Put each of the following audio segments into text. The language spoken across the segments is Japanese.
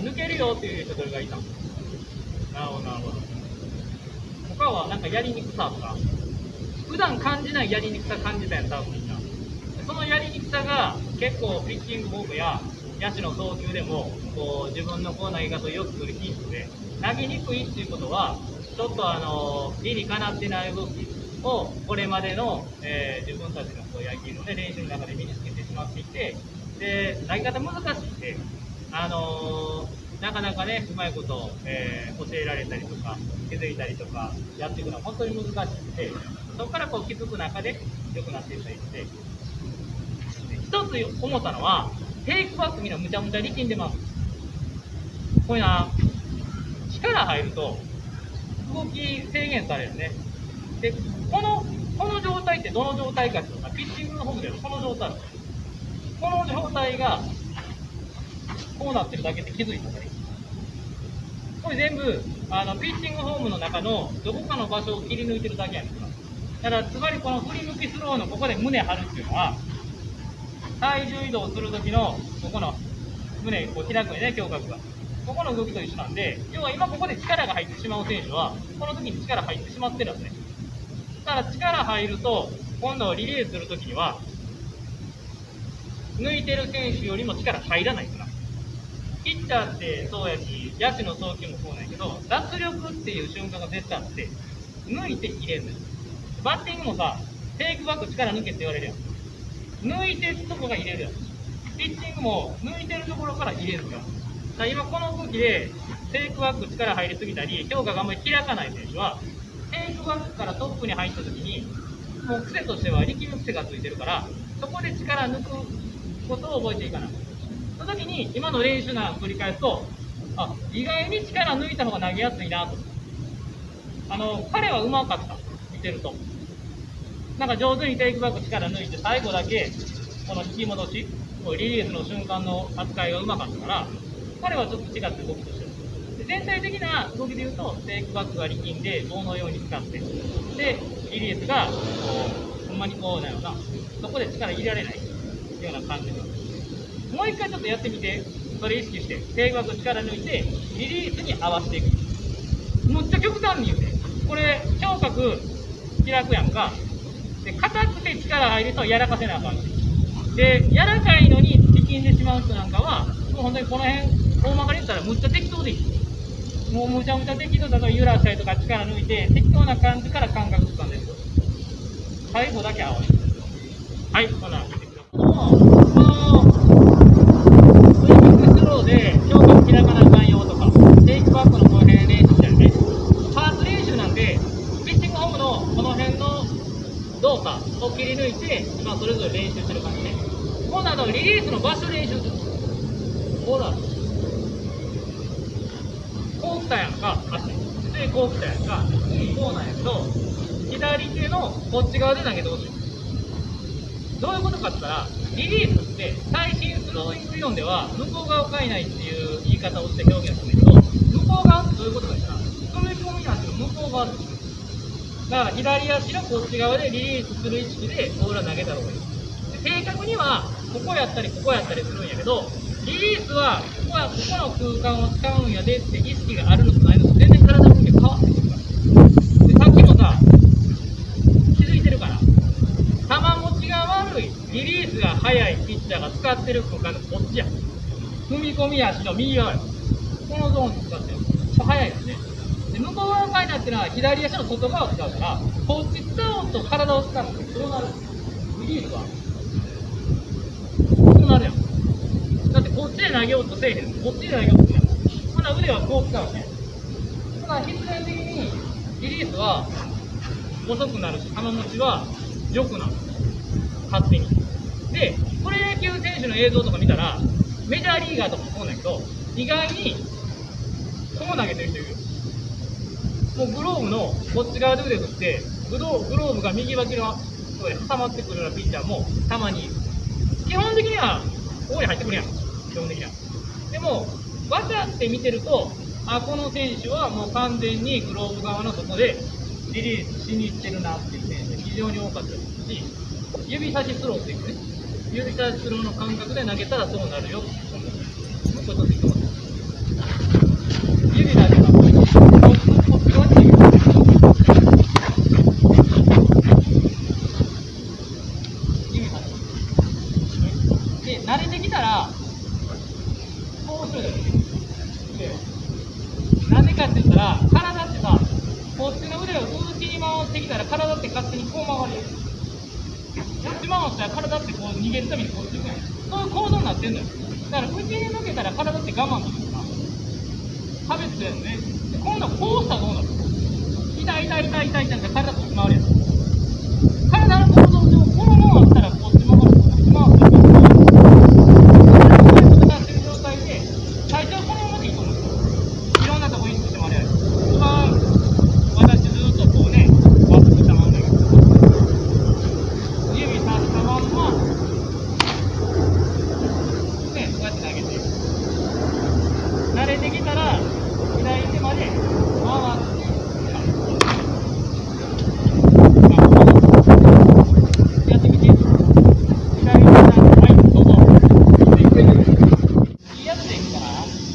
抜けるよっていう人どれがいたの？なるほどなるほど。他はなんかやりにくさとか、普段感じないやりにくさ感じたやつ多分みんな。そのやりにくさが結構ピッチングフォームや野手の送球でもこう自分のこう投げ方をよくするヒントで、投げにくいっていうことはちょっと理にかなってない動きをこれまでの、自分たちのこう野球の、ね、練習の中で身につけてしまっていて、で投げ方難しくて、なかなかねうまいこと、教えられたりとか気づいたりとかやっていくのは本当に難しくて、そこからこう気づく中で良くなっていったりして、一つ思ったのはテイクバックみんなむちゃむちゃ力んでます。これな、力入ると動き制限されるね。でこの状態ってどの状態かっていうと、ピッチングのフォームではこの状態、この状態がこうなってるだけって気づいたね。これ全部ピッチングフォームの中のどこかの場所を切り抜いてるだけやねんから。だからつまりこの振り向きスローのここで胸張るっていうのは、体重移動する時のここの胸こう開くよね、胸郭が。ここの動きと一緒なんで、要は今ここで力が入ってしまう選手はこの時に力入ってしまってるんですね。だから力入ると今度リリースする時には抜いてる選手よりも力入らないから。ピッチャーってそうやし、野手の送球もそうなんやけど、脱力っていう瞬間が絶対あって、抜いて入れるのよ。バッティングもさ、テイクバック力抜けって言われるやん。抜いてるとこが入れるやん。ピッチングも抜いてるところから入れるから。だから今この動きでテイクバック力入りすぎたり、評価があんまり開かない選手は、テイクバックからトップに入った時に、もう癖としては力む癖がついてるから、そこで力抜くことを覚えていかない。その時に今の練習なんか繰り返すと、意外に力抜いた方が投げやすいなと。彼はうまかった、見てると。なんか上手にテイクバック力抜いて、最後だけこの引き戻し、リリースの瞬間の扱いがうまかったから、彼はちょっと違って動きとしてる。で全体的な動きで言うと、テイクバックが力んで棒のように使って、でリリースがこうほんまにこうなよな、そこで力入れられないような感じなんです。もう一回ちょっとやってみて、それ意識して、テイクバック力抜いて、リリースに合わせていく。むっちゃ極端に言うて、これ、胸郭開くやんか。で、硬くて力入るとやらかせなあかんし。で、柔らかいのに力んでしまう人なんかは、もう本当にこの辺、大まかに言ったらむっちゃ適当でいい。もうむちゃむちゃ適当だと揺らしたりとか力抜いて、適当な感じから感覚つかんでるよ。最後だけ合わせる。はい、こんなん見てください。で胸郭開かなあかんよとか、テイクバックのこの辺練習したりね、パーツ練習なんで、ピッチングホームのこの辺の動作を切り抜いて、今それぞれ練習してる感じね。今度はリリースの場所練習する。こうだ、こう来たやんか、足でこう来たやんか、次こうなんやけど、左手のこっち側で投げてほしい。どういうことかって言ったら、リリースって最新スローイング理論では向こう側を変えないっていう言い方をして表現するんだけど、向こう側ってどういうことかって言ったら、踏み込み足の向こう側です。だから左足のこっち側でリリースする意識でボールは投げた方がいい。正確にはここやったりここやったりするんやけど、リリースはここの空間を使うんやでって意識があるのとないのと全然体の向きが変わってくるから。でさっきもさ、気づいてるから。球持ちが悪い、リリースが速いピッチャーが使ってる空間のこっちや。踏み込み足の右側や。このゾーンに使ってる。速いですね。で向こう側の回だってのは左足の外側を使うから、こっち使おうと体を使うのってそうなる。リリースはこうなるやん。だってこっちで投げようとせえへん。こっちで投げようとせえへん。ほな腕はこう使うね。だから必然的にリリースは遅くなるし、球持ちは良くなる。勝手に。で、プロ野球選手の映像とか見たら、メジャーリーガーとかもそうなんやけど、意外にこう投げてる人いるよ。もうグローブのこっち側で腕振って、グローブが右脇の挟まってくるようなピッチャーもたまにいる。基本的にはここに入ってくるやん。基本的には。でも、分かって見てると、この選手はもう完全にグローブ側の外でリリースしに行ってるなっていう選手が非常に多かったですし、指差しスローっていうね、指差しスローの感覚で投げたらそうなるよっていうことを言ってます。乗ってきたら体って勝手にこう曲がるやん。こっち回したら体ってこう逃げるためにこっち行くやん。そういう構造になってんのよ。だから内に向けたら体って我慢できるから。壁ってやんね。で今度はこうしたらどうなるの？痛い痛い痛い痛い痛いって体こっち回るやん。体の構造上、このままあったらこっち曲がる。こっち回ってこっち回る。これを出してる状態で、最初はこのままでいいと思うんですよ。いろんなとこ意識してもらえる。今、私ずっとこうね、まっすぐしたまんだけど、指さしたまんま、ね、こうやって投げて。慣れてきたら、左手まで回って、やってみて。左手なんで、はい、どうぞ。いいやつでいくから、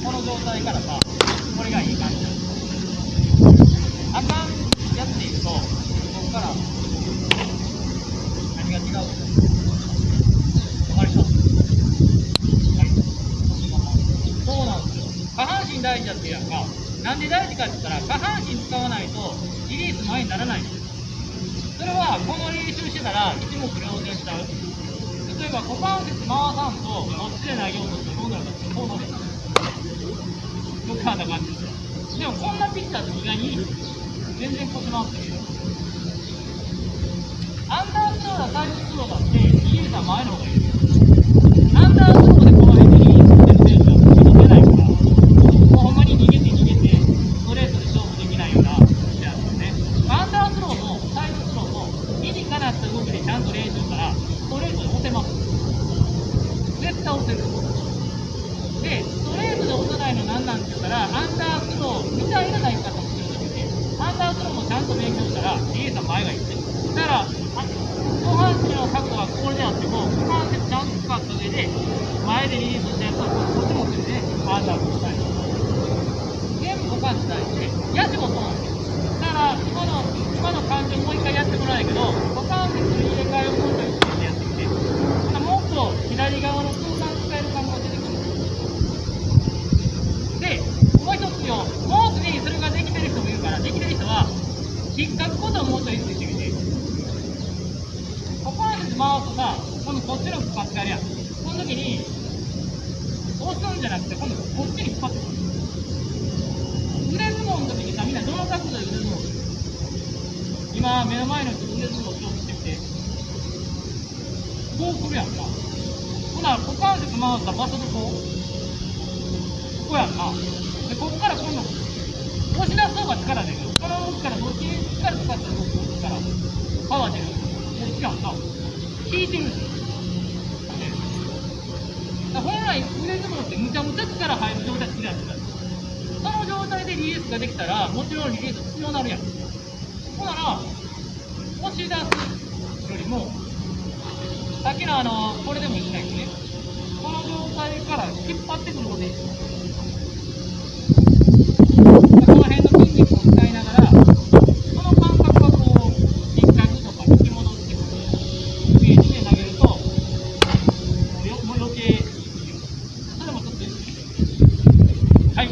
この状態からさ、これがいい感じ。あかんやつでいくと、ここから何が違うか。わかりました。はい。そうなんですよ。下半身大事だってやんか。なんで大事かって言ったら、下半身使わないとリリース前にならないんですよ。それはこの練習してたら一目瞭然しちゃう。例えば股関節回さんとこっちで投げようとしてどうなるかってこうなる。僕はあんな感じですよ。でもこんなピッチャーって意外に全然腰回ってるよ。アンダースローだサイドスローだってリリースは前の方がいいですよ。アンダースローでこの辺でリリースしてる選手はちょっと出ないから、もうほんまに逃げて逃げてストレートで勝負できないようなピッチャーですよね。アンダースローもサイドスローも理にかなった動きでちゃんと練習したらストレートで押せます。絶対押せる。で、ストレートで押さないの何なんて言ったら、アンダースローみたいな投げ方をするんですよね。アンダースローもちゃんと勉強したら、リリースは前がいいです。だから、後半身の角度がこれであっても、股関節ちゃんと使った上で、前でリリースしたやつはこっち持ってるね、アンダースローしたい。全部股関節大事で、野手もそうなんですよ。だから今の感情もう一回やってもらえないけど、股関節の入れ替えをもう一回意識してやってみて、もっと左側の空間使える感覚が出てくるんですよ。で、もう一つよ、もうすでにそれができてる人もいるから、できてる人は引っかくことをもうちょい意識してみて。股関節回すとさ、今度こっちのパスがあるやん。その時に押すんじゃなくて、今度こっちに引っ張ってくる。腕相撲の時にさ、みんなどの角度で腕相撲する？今、目の前の人腕相撲を勝負してみて。こうするやんか。ほな、股関節回った場所でこうやんな。で、ここから今度、押し出す方が力出る。この動きからどっちに力使ったらどっちの力、パワー出る。こっちやんな。引いてるんですよ。本来、腕相撲ってむちゃむちゃ力入る状態好きなんですよ。その状態でリリースができたら、もちろんリリース必要になるやん。ほなら、押し出すよりも、さっきのこれでもいいんだけどね、この状態から引っ張ってくることでいいですよ。この辺の筋肉を使いながら、その感覚がこう、引っかくとか引き戻ってくるイメージで投げると、もう余計いいですよ。それもちょっと意識してみて。はい。